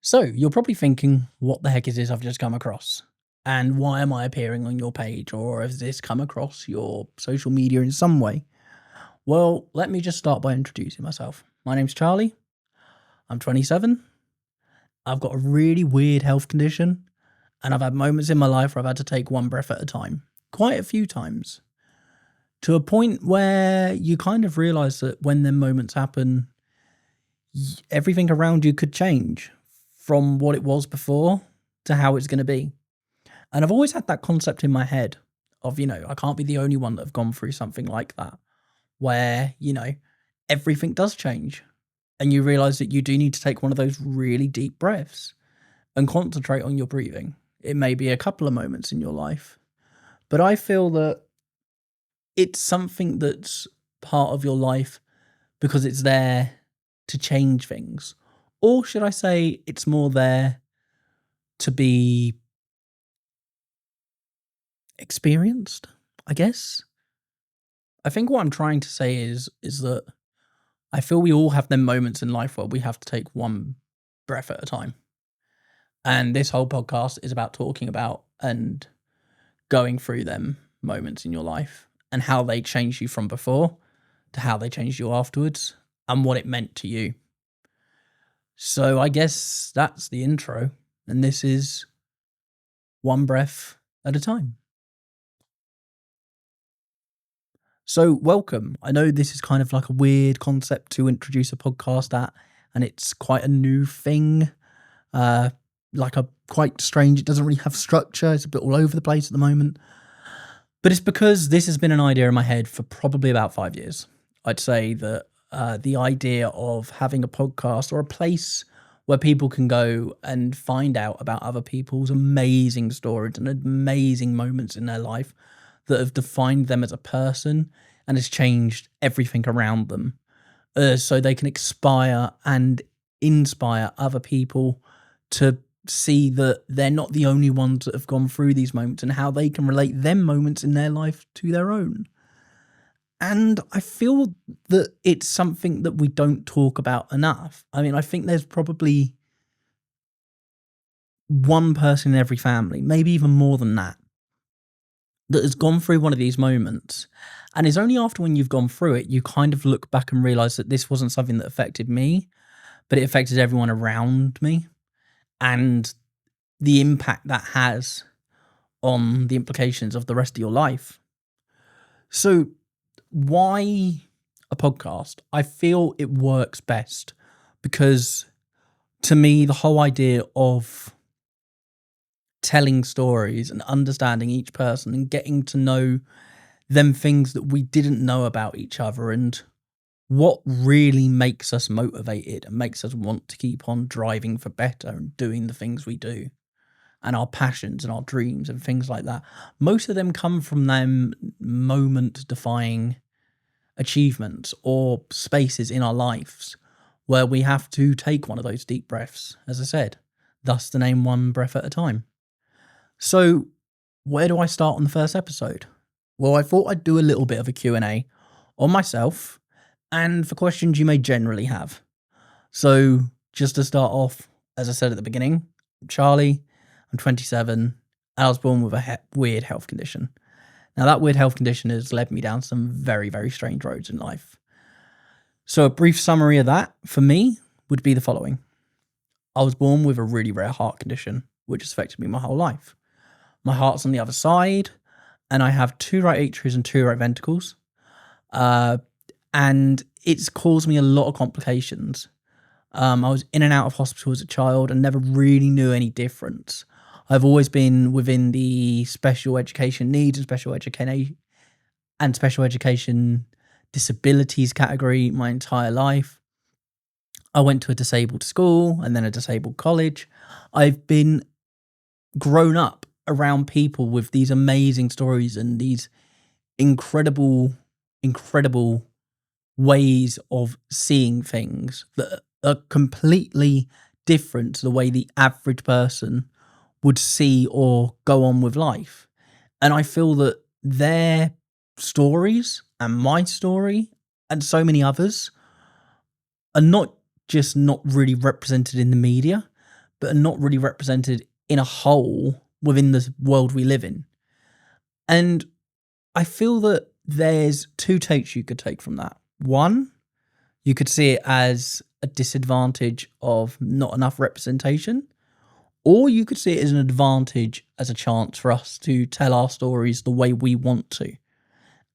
So, you're probably thinking, what the heck is this I've just come across? And why am I appearing on your page? Or has this come across your social media in some way? Well, let me just start by introducing myself. My name's Charlie. I'm 27. I've got a really weird health condition. And I've had moments in my life where I've had to take one breath at a time. Quite a few times. To a point where you kind of realize that when them moments happen, everything around you could change from what it was before to how it's going to be. And I've always had that concept in my head of, I can't be the only one that have gone through something like that, where, everything does change. And you realize that you do need to take one of those really deep breaths and concentrate on your breathing. It may be a couple of moments in your life, but I feel that it's something that's part of your life because it's there to change things. Or should I say it's more there to be experienced, I guess? I think what I'm trying to say is that I feel we all have them moments in life where we have to take one breath at a time. And this whole podcast is about talking about and going through them moments in your life and how they changed you from before to how they changed you afterwards and what it meant to you. So I guess that's the intro, and this is one breath at a time. So welcome. I know this is kind of like a weird concept to introduce a podcast at, and it's quite a new thing. Quite strange. It doesn't really have structure. It's a bit all over the place at the moment. But it's because this has been an idea in my head for probably about 5 years. I'd say that the idea of having a podcast or a place where people can go and find out about other people's amazing stories and amazing moments in their life that have defined them as a person and has changed everything around them. So they can inspire other people to see that they're not the only ones that have gone through these moments and how they can relate them moments in their life to their own. And I feel that it's something that we don't talk about enough. I mean, I think there's probably one person in every family, maybe even more than that has gone through one of these moments. And it's only after when you've gone through it, you kind of look back and realize that this wasn't something that affected me, but it affected everyone around me and the impact that has on the implications of the rest of your life. So why a podcast? I feel it works best because to me, the whole idea of telling stories and understanding each person and getting to know them things that we didn't know about each other and what really makes us motivated and makes us want to keep on driving for better and doing the things we do and our passions and our dreams and things like that. Most of them come from them moment-defying achievements or spaces in our lives where we have to take one of those deep breaths, as I said, thus the name One Breath at a Time. So where do I start on the first episode? Well, I thought I'd do a little bit of a Q&A on myself and for questions you may generally have. So just to start off, as I said at the beginning, I'm Charlie, I'm 27, and I was born with a weird health condition. Now that weird health condition has led me down some very, very strange roads in life. So a brief summary of that for me would be the following. I was born with a really rare heart condition, which has affected me my whole life. My heart's on the other side, and I have 2 right atrias and 2 right ventricles. And it's caused me a lot of complications. I was in and out of hospital as a child and never really knew any difference. I've always been within the special education needs and special education disabilities category my entire life. I went to a disabled school and then a disabled college. I've been grown up around people with these amazing stories and these incredible ways of seeing things that are completely different to the way the average person would see or go on with life. And I feel that their stories and my story and so many others are not just not really represented in the media, but are not really represented in a whole within the world we live in. And I feel that there's two takes you could take from that. One, you could see it as a disadvantage of not enough representation, or you could see it as an advantage, as a chance for us to tell our stories the way we want to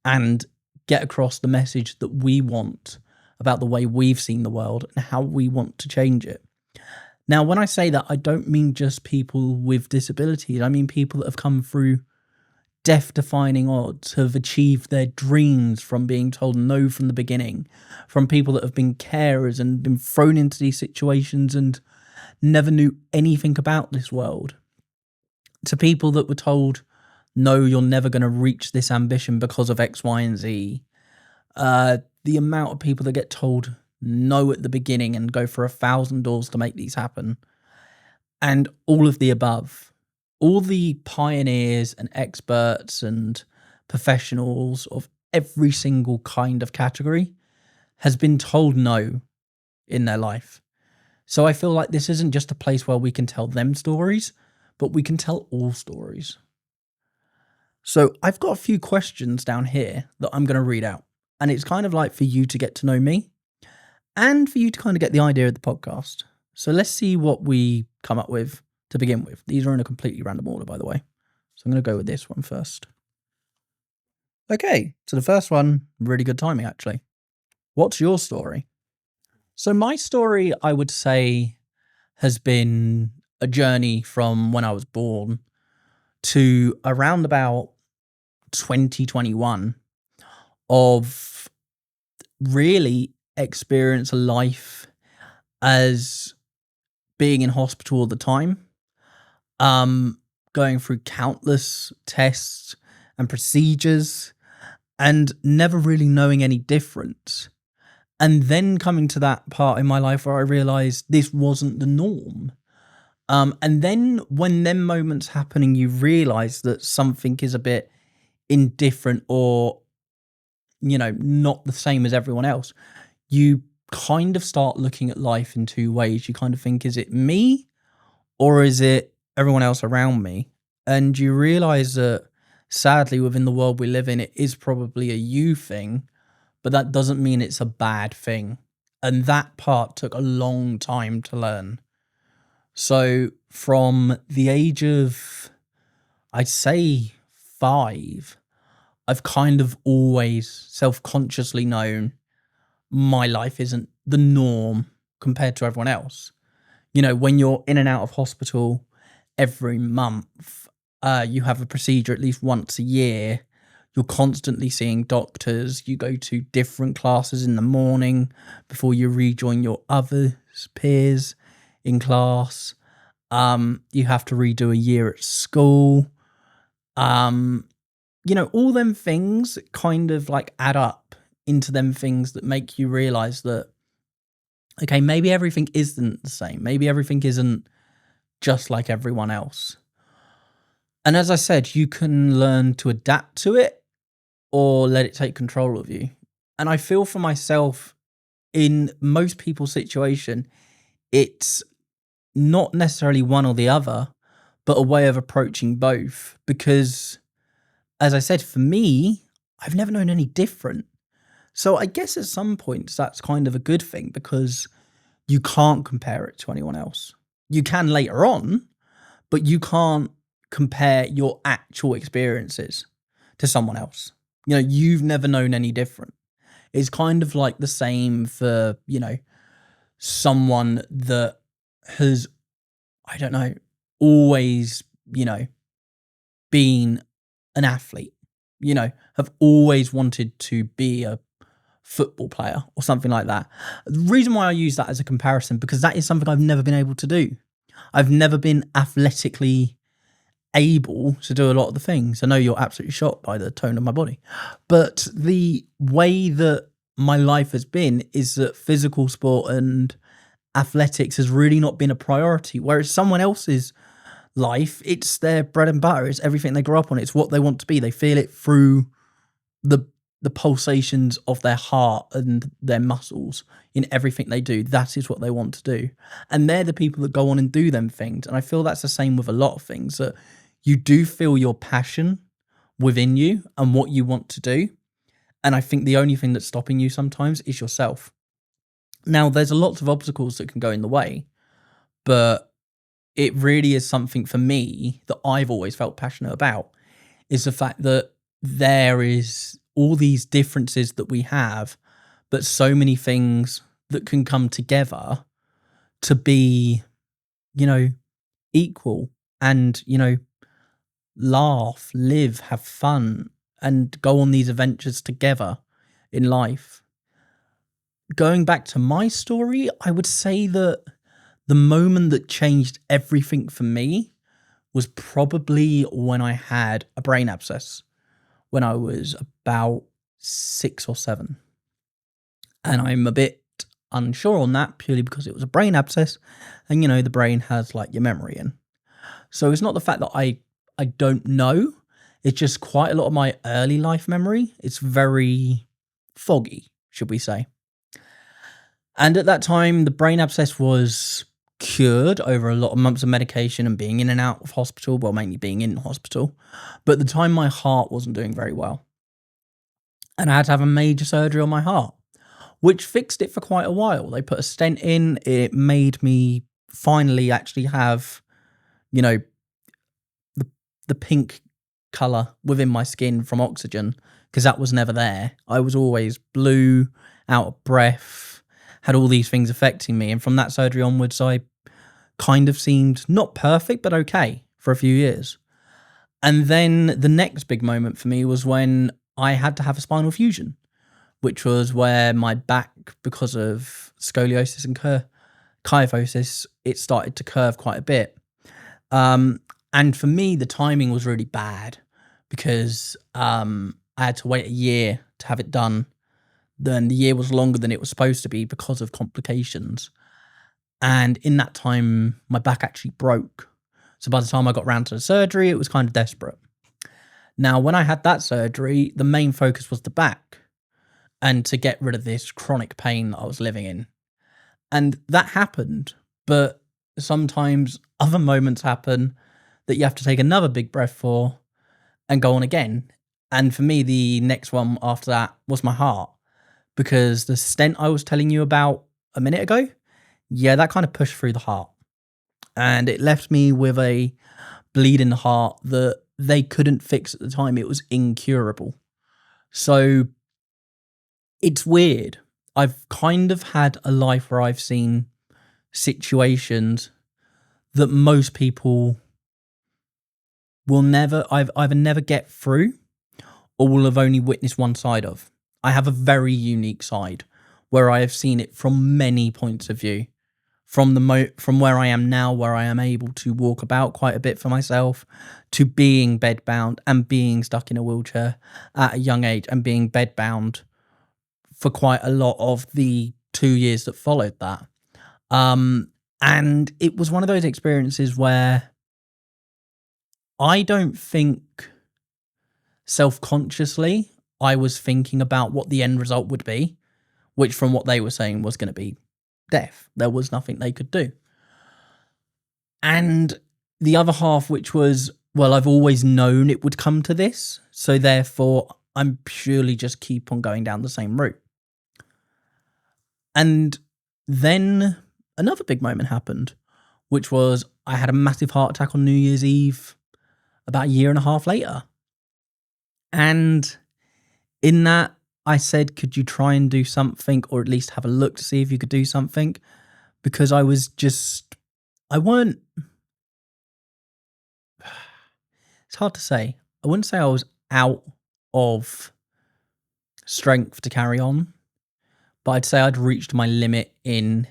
and get across the message that we want about the way we've seen the world and how we want to change it. Now, when I say that, I don't mean just people with disabilities. I mean people that have come through death-defying odds, have achieved their dreams from being told no from the beginning, from people that have been carers and been thrown into these situations and never knew anything about this world, to people that were told, no, you're never going to reach this ambition because of X, Y, and Z. The amount of people that get told no at the beginning and go for 1,000 doors to make these happen, and all of the above. All the pioneers and experts and professionals of every single kind of category has been told no in their life. So I feel like this isn't just a place where we can tell them stories, but we can tell all stories. So I've got a few questions down here that I'm going to read out. And it's kind of like for you to get to know me and for you to kind of get the idea of the podcast. So let's see what we come up with to begin with. These are in a completely random order, by the way. So I'm going to go with this one first. Okay, so the first one, really good timing, actually. What's your story? So my story, I would say, has been a journey from when I was born to around about 2021 of really experience life as being in hospital all the time, going through countless tests and procedures and never really knowing any difference. And then coming to that part in my life where I realized this wasn't the norm. And then when them moments happen and you realize that something is a bit indifferent or, not the same as everyone else, you kind of start looking at life in two ways. You kind of think, is it me or is it everyone else around me? And you realize that sadly within the world we live in, it is probably a you thing, but that doesn't mean it's a bad thing. And that part took a long time to learn. So from the age of, I'd say 5, I've kind of always self-consciously known my life isn't the norm compared to everyone else. When you're in and out of hospital every month, you have a procedure at least once a year. You're constantly seeing doctors. You go to different classes in the morning before you rejoin your other peers in class. You have to redo a year at school. All them things kind of like add up into them things that make you realize that, okay, maybe everything isn't the same. Maybe everything isn't just like everyone else. And as I said, you can learn to adapt to it or let it take control of you. And I feel for myself, in most people's situation, it's not necessarily one or the other, but a way of approaching both. Because, as I said, for me, I've never known any different. So I guess at some points that's kind of a good thing because you can't compare it to anyone else. You can later on, but you can't compare your actual experiences to someone else. You've never known any different. It's kind of like the same for, someone that has, I don't know, always, been an athlete, have always wanted to be a football player or something like that. The reason why I use that as a comparison, because that is something I've never been able to do. I've never been athletically able to do a lot of the things. I know you're absolutely shocked by the tone of my body, but the way that my life has been is that physical sport and athletics has really not been a priority, whereas someone else's life, it's their bread and butter, it's everything they grow up on, it's what they want to be. They feel it through the the pulsations of their heart and their muscles in everything they do. That is what they want to do. And they're the people that go on and do them things. And I feel that's the same with a lot of things, that you do feel your passion within you and what you want to do. And I think the only thing that's stopping you sometimes is yourself. Now, there's a lot of obstacles that can go in the way, but it really is something for me that I've always felt passionate about, is the fact that there is all these differences that we have, but so many things that can come together to be, equal and, laugh, live, have fun, and go on these adventures together in life. Going back to my story, I would say that the moment that changed everything for me was probably when I had a brain abscess when I was about 6 or 7. And I'm a bit unsure on that purely because it was a brain abscess and, the brain has like your memory in. So it's not the fact that I don't know. It's just quite a lot of my early life memory. It's very foggy, should we say. And at that time, the brain abscess was cured over a lot of months of medication and being in and out of hospital, well, mainly being in hospital. But at the time, my heart wasn't doing very well. And I had to have a major surgery on my heart, which fixed it for quite a while. They put a stent in. It made me finally actually have, the pink colour within my skin from oxygen, because that was never there. I was always blue, out of breath, had all these things affecting me. And from that surgery onwards, I kind of seemed not perfect, but okay for a few years. And then the next big moment for me was when I had to have a spinal fusion, which was where my back, because of scoliosis and kyphosis, it started to curve quite a bit. And for me, the timing was really bad because I had to wait a year to have it done. Then the year was longer than it was supposed to be because of complications. And in that time, my back actually broke. So by the time I got round to the surgery, it was kind of desperate. Now, when I had that surgery, the main focus was the back and to get rid of this chronic pain that I was living in. And that happened. But sometimes other moments happen that you have to take another big breath for and go on again. And for me, the next one after that was my heart, because the stent I was telling you about a minute ago, that kind of pushed through the heart. And it left me with a bleed in the heart that they couldn't fix at the time. It was incurable. So it's weird. I've kind of had a life where I've seen situations that most people will either never get through or will have only witnessed one side of. I have a very unique side where I have seen it from many points of view. From where I am now, where I am able to walk about quite a bit for myself, to being bedbound and being stuck in a wheelchair at a young age and being bedbound for quite a lot of the 2 years that followed that. And it was one of those experiences where I don't think self-consciously I was thinking about what the end result would be, which from what they were saying was going to be death. There was nothing they could do. And the other half, which was, well, I've always known it would come to this, so therefore I'm purely just keep on going down the same route. And then another big moment happened, which was I had a massive heart attack on New Year's Eve about a year and a half later. And in that, I said, could you try and do something, or at least have a look to see if you could do something? Because I was just, I weren't, it's hard to say. I wouldn't say I was out of strength to carry on, but I'd say I'd reached my limit in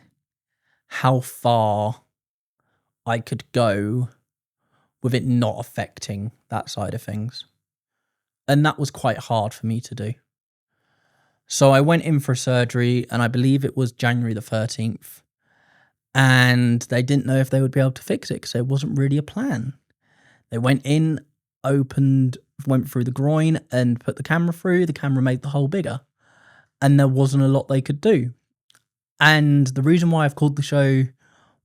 how far I could go with it not affecting that side of things. And that was quite hard for me to do. So I went in for surgery, and I believe it was January the 13th. And they didn't know if they would be able to fix it because there wasn't really a plan. They went in, opened went through the groin and put the camera through. The camera made the hole bigger, and there wasn't a lot they could do. And the reason why I've called the show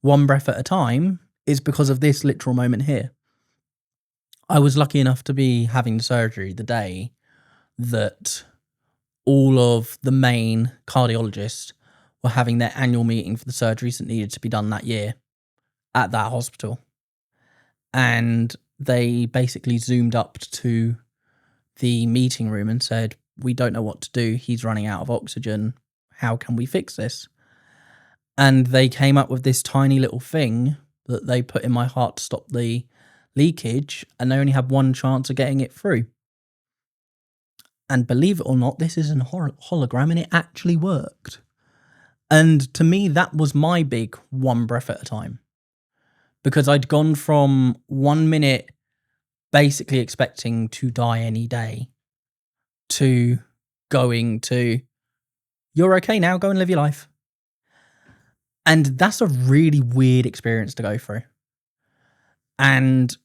One Breath at a Time is because of this literal moment here. I was lucky enough to be having the surgery the day that all of the main cardiologists were having their annual meeting for the surgeries that needed to be done that year at that hospital. And they basically zoomed up to the meeting room and said, "We don't know what to do. He's running out of oxygen. How can we fix this?" And they came up with this tiny little thing that they put in my heart to stop the leakage, and they only had one chance of getting it through. And believe it or not, this is a hologram, and it actually worked. And to me, that was my big one breath at a time. Because I'd gone from 1 minute basically expecting to die any day to going to, "You're okay now, go and live your life." And that's a really weird experience to go through. And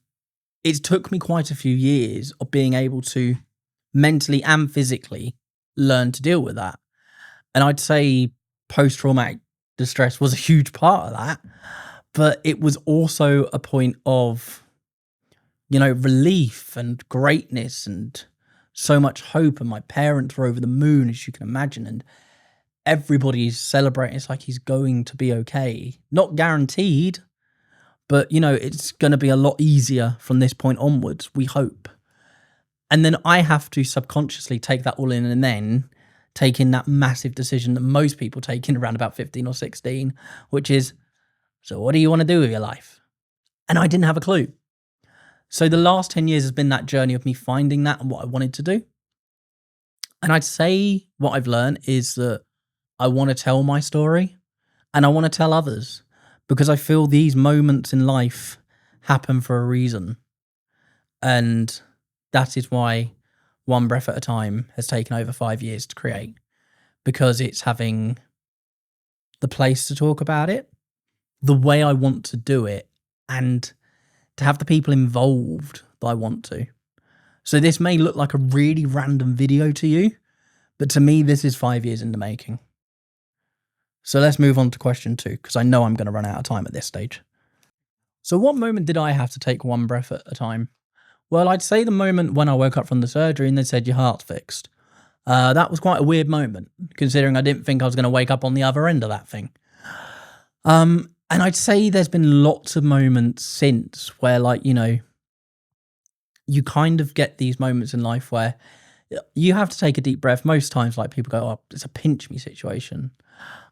it took me quite a few years of being able to mentally and physically learn to deal with that. And I'd say post-traumatic distress was a huge part of that. But it was also a point of, relief and greatness and so much hope. And my parents were over the moon, as you can imagine. And everybody's celebrating. It's like he's going to be okay. Not guaranteed, but, it's going to be a lot easier from this point onwards, we hope. And then I have to subconsciously take that all in and then take in that massive decision that most people take in around about 15 or 16, which is, so what do you want to do with your life? And I didn't have a clue. So the last 10 years has been that journey of me finding that and what I wanted to do. And I'd say what I've learned is that I want to tell my story and I want to tell others, because I feel these moments in life happen for a reason. And that is why One Breath at a Time has taken over 5 years to create, because it's having the place to talk about it, the way I want to do it, and to have the people involved that I want to. So this may look like a really random video to you, but to me, this is 5 years in the making. So let's move on to question 2, because I know I'm going to run out of time at this stage. So what moment did I have to take one breath at a time? Well, I'd say the moment when I woke up from the surgery and they said your heart's fixed. That was quite a weird moment, considering I didn't think I was going to wake up on the other end of that thing. And I'd say there's been lots of moments since where, you kind of get these moments in life where you have to take a deep breath. Most times, people go, "Oh, it's a pinch me situation."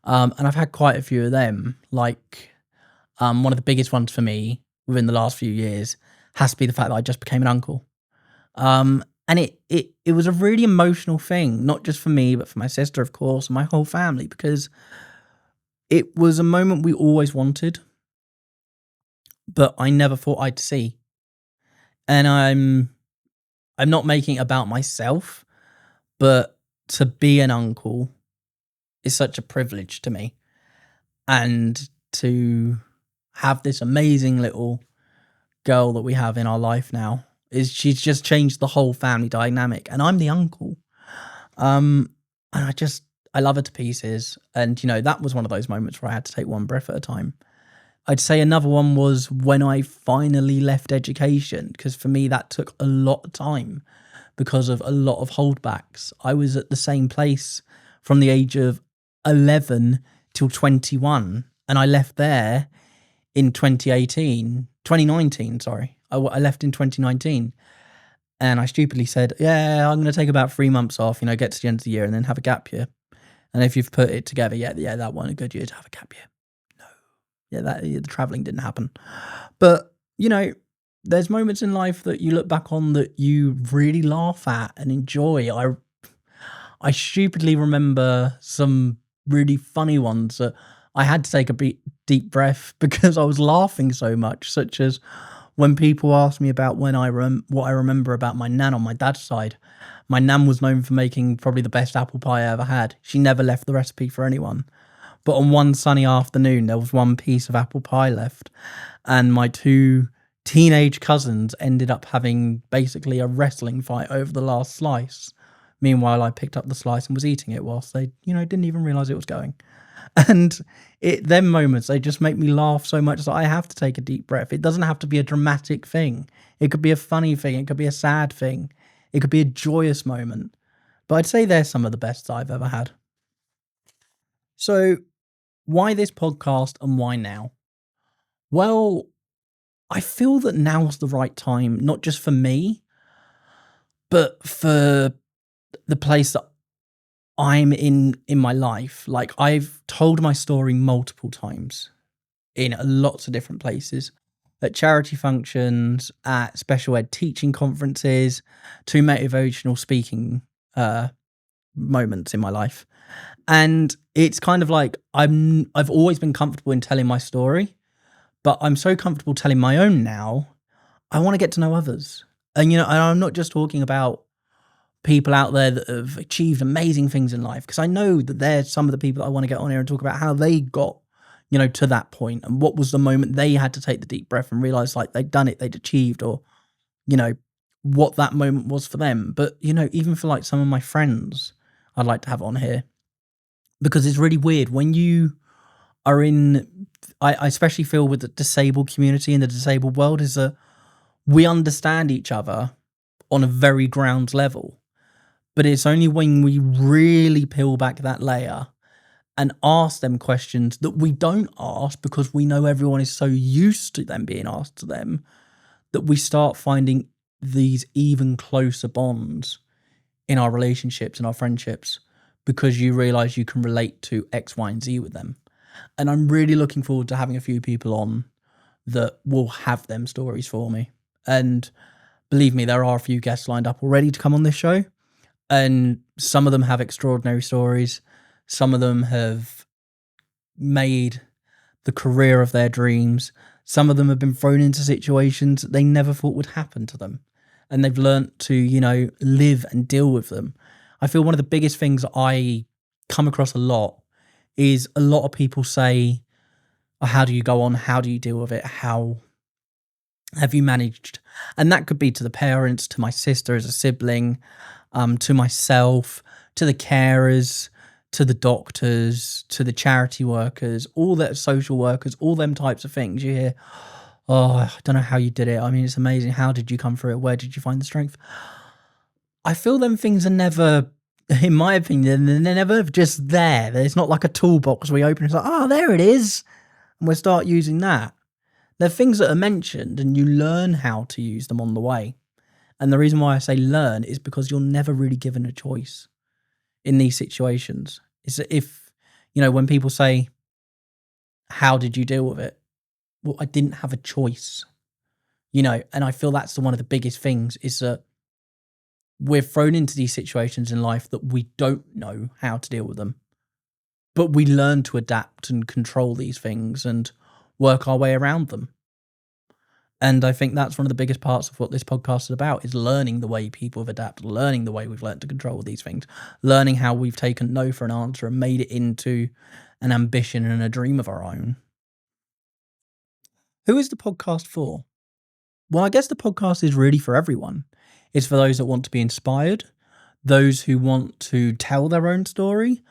And I've had quite a few of them. One of the biggest ones for me within the last few years has to be the fact that I just became an uncle. And it was a really emotional thing, not just for me, but for my sister, of course, and my whole family, because it was a moment we always wanted, but I never thought I'd see. And I'm not making it about myself, but to be an uncle is such a privilege to me. And to have this amazing little girl that we have in our life now, she's just changed the whole family dynamic, and I'm the uncle. And I love her to pieces. And, that was one of those moments where I had to take one breath at a time. I'd say another one was when I finally left education, because for me, that took a lot of time because of a lot of holdbacks. I was at the same place from the age of 11 till 21, and I left there in 2019, sorry. I left in 2019. And I stupidly said, yeah, I'm going to take about 3 months off, get to the end of the year and then have a gap year. And if you've put it together, yeah, that wasn't a good year to have a gap year. No. Yeah, the traveling didn't happen. But, there's moments in life that you look back on that you really laugh at and enjoy. I stupidly remember some really funny ones that I had to take a deep breath because I was laughing so much, such as when people ask me about what I remember about my nan on my dad's side. My nan was known for making probably the best apple pie I ever had. She never left the recipe for anyone. But on one sunny afternoon, there was one piece of apple pie left, and my 2 teenage cousins ended up having basically a wrestling fight over the last slice. Meanwhile, I picked up the slice and was eating it whilst they, didn't even realize it was going. And them moments, they just make me laugh so much that I have to take a deep breath. It doesn't have to be a dramatic thing. It could be a funny thing. It could be a sad thing. It could be a joyous moment. But I'd say they're some of the best I've ever had. So why this podcast and why now? Well, I feel that now's the right time, not just for me, but for the place that I'm in my life. Like, I've told my story multiple times in lots of different places, at charity functions, at special ed teaching conferences, to motivational speaking moments in my life. And it's kind of like I've always been comfortable in telling my story, but I'm so comfortable telling my own now. I want to get to know others. And and I'm not just talking about people out there that have achieved amazing things in life, because I know that they're some of the people that I want to get on here and talk about how they got, to that point, and what was the moment they had to take the deep breath and realize like they'd done it, they'd achieved, or, what that moment was for them. But, even for like some of my friends, I'd like to have on here, because it's really weird when you are I especially feel with the disabled community and the disabled world, is that we understand each other on a very ground level. But it's only when we really peel back that layer and ask them questions that we don't ask because we know everyone is so used to them being asked to them, that we start finding these even closer bonds in our relationships and our friendships, because you realize you can relate to X, Y, and Z with them. And I'm really looking forward to having a few people on that will have them stories for me. And believe me, there are a few guests lined up already to come on this show. And some of them have extraordinary stories. Some of them have made the career of their dreams. Some of them have been thrown into situations that they never thought would happen to them. And they've learnt to, live and deal with them. I feel one of the biggest things I come across a lot is a lot of people say, oh, how do you go on? How do you deal with it? How have you managed? And that could be to the parents, to my sister as a sibling, to myself, to the carers, to the doctors, to the charity workers, all that social workers, all them types of things. You hear, oh, I don't know how you did it. I mean, it's amazing. How did you come through it? Where did you find the strength? I feel them things are never, in my opinion, they're never just there. It's not like a toolbox we open and it's like, oh, there it is. And we'll start using that. They're things that are mentioned and you learn how to use them on the way. And the reason why I say learn is because you're never really given a choice in these situations. Is that if, when people say, how did you deal with it? Well, I didn't have a choice, and I feel that's one of the biggest things, is that we're thrown into these situations in life that we don't know how to deal with them. But we learn to adapt and control these things and work our way around them. And I think that's one of the biggest parts of what this podcast is about, is learning the way people have adapted, learning the way we've learned to control these things, learning how we've taken no for an answer and made it into an ambition and a dream of our own. Who is the podcast for? Well, I guess the podcast is really for everyone. It's for those that want to be inspired, those who want to tell their own story,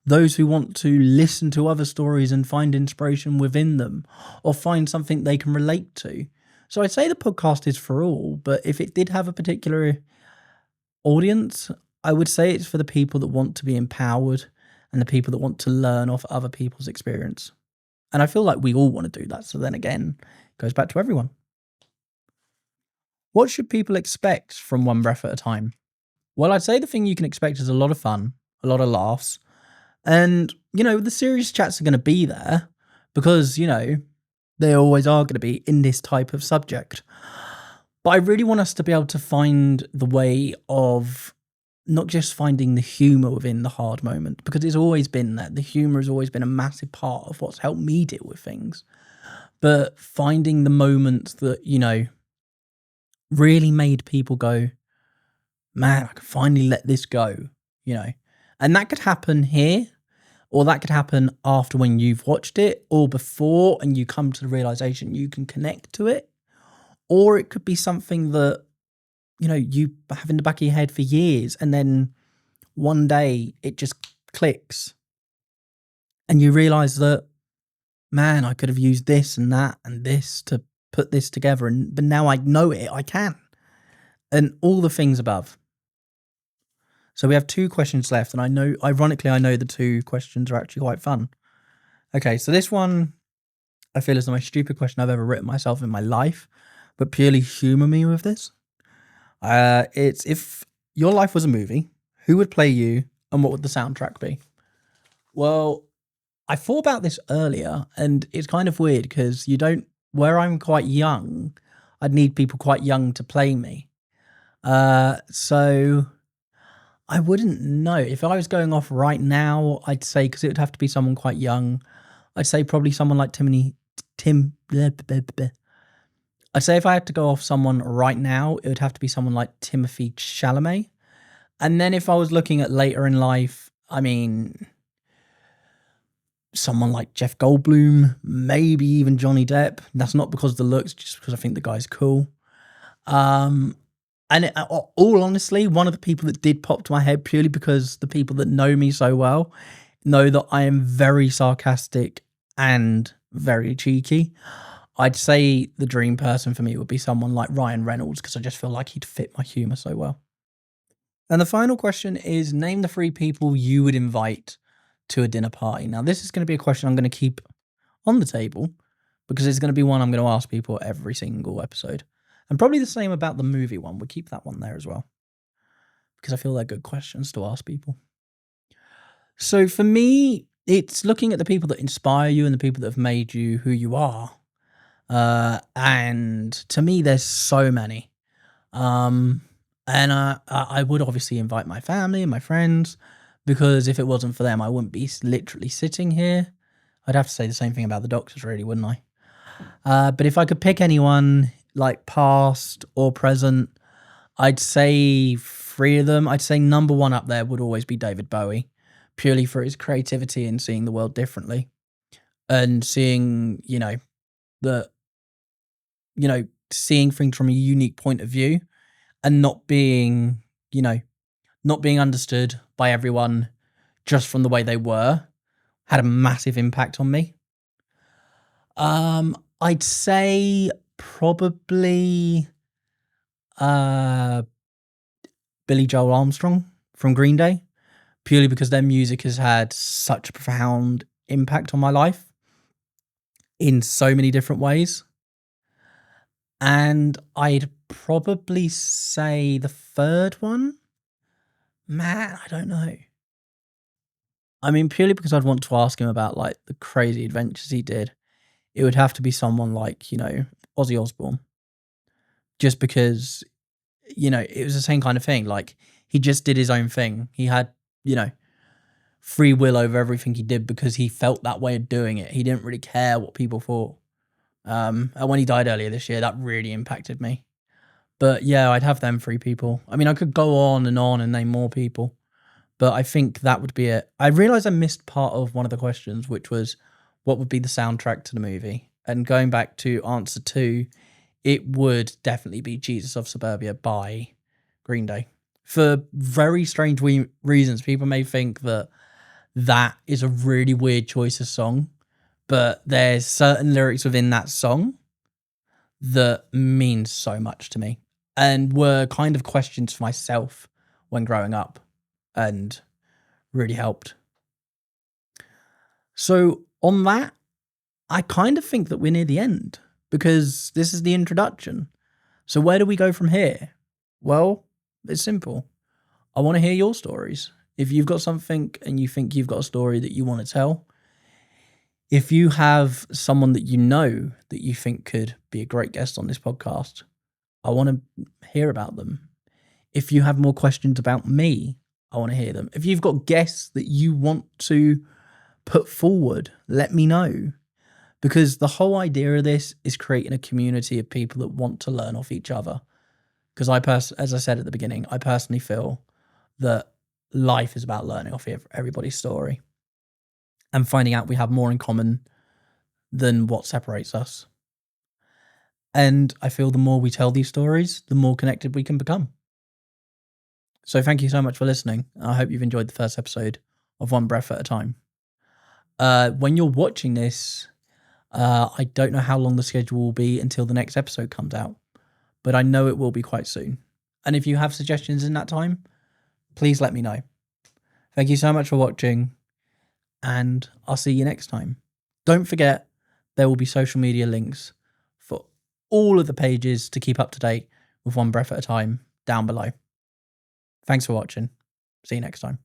those who want to listen to other stories and find inspiration within them, or find something they can relate to. So I'd say the podcast is for all, but if it did have a particular audience, I would say it's for the people that want to be empowered and the people that want to learn off other people's experience. And I feel like we all want to do that. So then again, it goes back to everyone. What should people expect from One Breath at a Time? Well, I'd say the thing you can expect is a lot of fun, a lot of laughs. And, the serious chats are going to be there because, they always are going to be in this type of subject. But I really want us to be able to find the way of not just finding the humour within the hard moment, because it's always been there. The humour has always been a massive part of what's helped me deal with things. But finding the moments that, really made people go, man, I can finally let this go, And that could happen here, or that could happen after when you've watched it, or before and you come to the realization you can connect to it. Or it could be something that, you have in the back of your head for years, and then one day it just clicks and you realize that, man, I could have used this and that and this to put this together. But now I know it, I can. And all the things above. So we have 2 questions left. And I know, ironically, the 2 questions are actually quite fun. Okay, so this one, I feel is the most stupid question I've ever written myself in my life, but purely humor me with this. It's, if your life was a movie, who would play you and what would the soundtrack be? Well, I thought about this earlier, and it's kind of weird because where I'm quite young, I'd need people quite young to play me. So I wouldn't know. If I was going off right now, I'd say, because it would have to be someone quite young, I'd say probably someone like I'd say if I had to go off someone right now, it would have to be someone like Timothy Chalamet. And then if I was looking at later in life, I mean, someone like Jeff Goldblum, maybe even Johnny Depp. That's not because of the looks, just because I think the guy's cool. And all honestly, one of the people that did pop to my head, purely because the people that know me so well know that I am very sarcastic and very cheeky. I'd say the dream person for me would be someone like Ryan Reynolds, because I just feel like he'd fit my humour so well. And the final question is, name the 3 people you would invite to a dinner party. Now, this is going to be a question I'm going to keep on the table, because it's going to be one I'm going to ask people every single episode. And probably the same about the movie one. We'll keep that one there as well, because I feel they're good questions to ask people. So for me, it's looking at the people that inspire you and the people that have made you who you are. And to me, there's so many. And I would obviously invite my family and my friends, because if it wasn't for them, I wouldn't be literally sitting here. I'd have to say the same thing about the doctors, really, wouldn't I? But if I could pick anyone, like past or present, I'd say 3 of them. I'd say number 1 up there would always be David Bowie, purely for his creativity and seeing the world differently, and seeing, seeing things from a unique point of view, and not being understood by everyone just from the way they were, had a massive impact on me. I'd say probably Billy Joel Armstrong from Green Day, purely because their music has had such a profound impact on my life in so many different ways. And I'd probably say the 3rd one, man, I don't know. I mean, purely because I'd want to ask him about like the crazy adventures he did, it would have to be someone like, Ozzy Osbourne. Just because, it was the same kind of thing. Like, he just did his own thing. He had, free will over everything he did, because he felt that way of doing it. He didn't really care what people thought. And when he died earlier this year, that really impacted me. But yeah, I'd have them 3 people. I mean, I could go on and name more people, but I think that would be it. I realised I missed part of one of the questions, which was, what would be the soundtrack to the movie? And going back to answer 2, it would definitely be Jesus of Suburbia by Green Day. For very strange reasons. People may think that is a really weird choice of song, but there's certain lyrics within that song that mean so much to me, and were kind of questions for myself when growing up, and really helped. So on that, I kind of think that we're near the end, because this is the introduction. So where do we go from here? Well, it's simple. I want to hear your stories. If you've got something and you think you've got a story that you want to tell, if you have someone that you think could be a great guest on this podcast, I want to hear about them. If you have more questions about me, I want to hear them. If you've got guests that you want to put forward, let me know. Because the whole idea of this is creating a community of people that want to learn off each other. Because as I said at the beginning, I personally feel that life is about learning off everybody's story and finding out we have more in common than what separates us. And I feel the more we tell these stories, the more connected we can become. So thank you so much for listening. I hope you've enjoyed the first episode of One Breath at a Time. When you're watching this, I don't know how long the schedule will be until the next episode comes out, but I know it will be quite soon. And if you have suggestions in that time, please let me know. Thank you so much for watching, and I'll see you next time. Don't forget, there will be social media links for all of the pages to keep up to date with One Breath at a Time down below. Thanks for watching. See you next time.